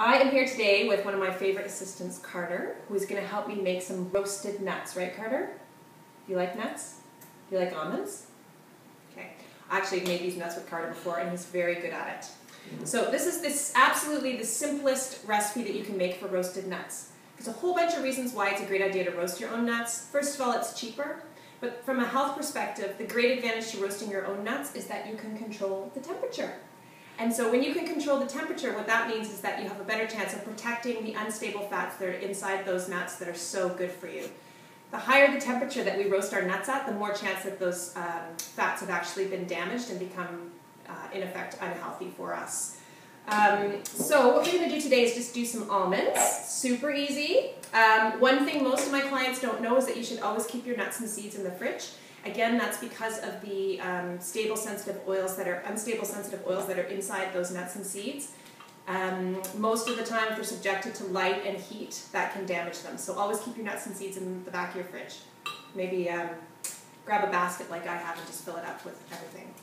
I am here today with one of my favorite assistants, Carter, who's going to help me make some roasted nuts. Right, Carter? Do you like nuts? Do you like almonds? Okay. I actually made these nuts with Carter before, and he's very good at it. So this is absolutely the simplest recipe that you can make for roasted nuts. There's a whole bunch of reasons why it's a great idea to roast your own nuts. First of all, it's cheaper. But from a health perspective, the great advantage to roasting your own nuts is that you can control the temperature. And so when you can control the temperature, what that means is that you have a better chance of protecting the unstable fats that are inside those nuts that are so good for you. The higher the temperature that we roast our nuts at, the more chance that those fats have actually been damaged and become, in effect, unhealthy for us. So what we're going to do today is just do some almonds. Super easy. One thing most of my clients don't know is that you should always keep your nuts and seeds in the fridge. Again, that's because of the unstable sensitive oils that are inside those nuts and seeds. Most of the time, if they're subjected to light and heat, that can damage them. So always keep your nuts and seeds in the back of your fridge. Maybe grab a basket like I have and just fill it up with everything.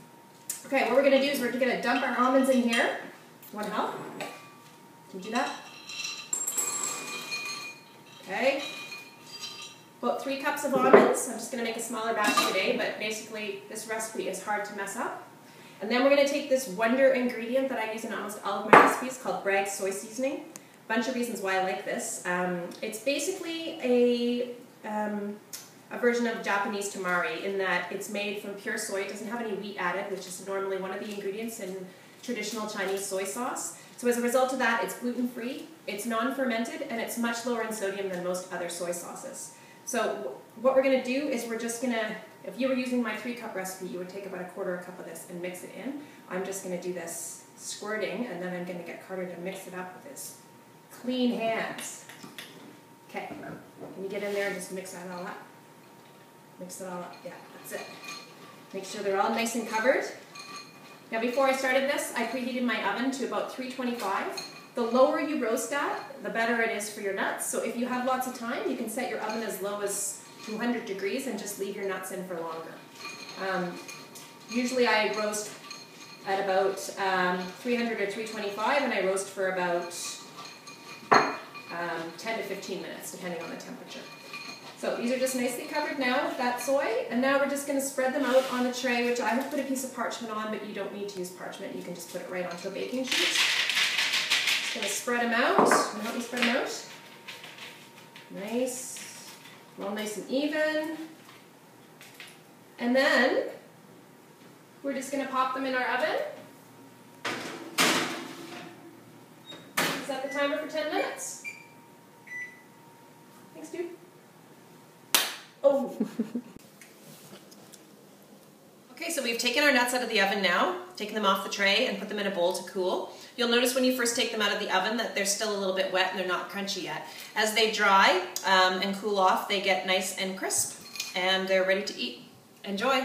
Okay, what we're going to do is we're going to dump our almonds in here. Want help? Can you do that? Okay. About 3 cups of almonds. I'm just going to make a smaller batch today, but basically this recipe is hard to mess up. And then we're going to take this wonder ingredient that I use in almost all of my recipes called Bragg soy seasoning. A bunch of reasons why I like this. It's basically a version of Japanese tamari in that it's made from pure soy. It doesn't have any wheat added, which is normally one of the ingredients in traditional Chinese soy sauce. So as a result of that, it's gluten-free, it's non-fermented, and it's much lower in sodium than most other soy sauces. So what we're going to do is we're just going to, if you were using my 3-cup recipe, you would take about 1/4 cup of this and mix it in. I'm just going to do this squirting, and then I'm going to get Carter to mix it up with his clean hands. Okay, can you get in there and just mix that all up? Mix it all up, yeah, that's it. Make sure they're all nice and covered. Now before I started this, I preheated my oven to about 325. The lower you roast at, the better it is for your nuts. So if you have lots of time, you can set your oven as low as 200 degrees and just leave your nuts in for longer. Usually I roast at about 300 or 325, and I roast for about 10 to 15 minutes, depending on the temperature. So these are just nicely covered now with that soy, and now we're just going to spread them out on a tray, which I have put a piece of parchment on, but you don't need to use parchment. You can just put it right onto a baking sheet. Just going to spread them out. Can you help me spread them out? Nice. All nice and even. And then we're just going to pop them in our oven. Set the timer for 10 minutes. Thanks, dude. Oh. Okay, so we've taken our nuts out of the oven now, taken them off the tray and put them in a bowl to cool. You'll notice when you first take them out of the oven that they're still a little bit wet and they're not crunchy yet. As they dry and cool off, they get nice and crisp and they're ready to eat. Enjoy!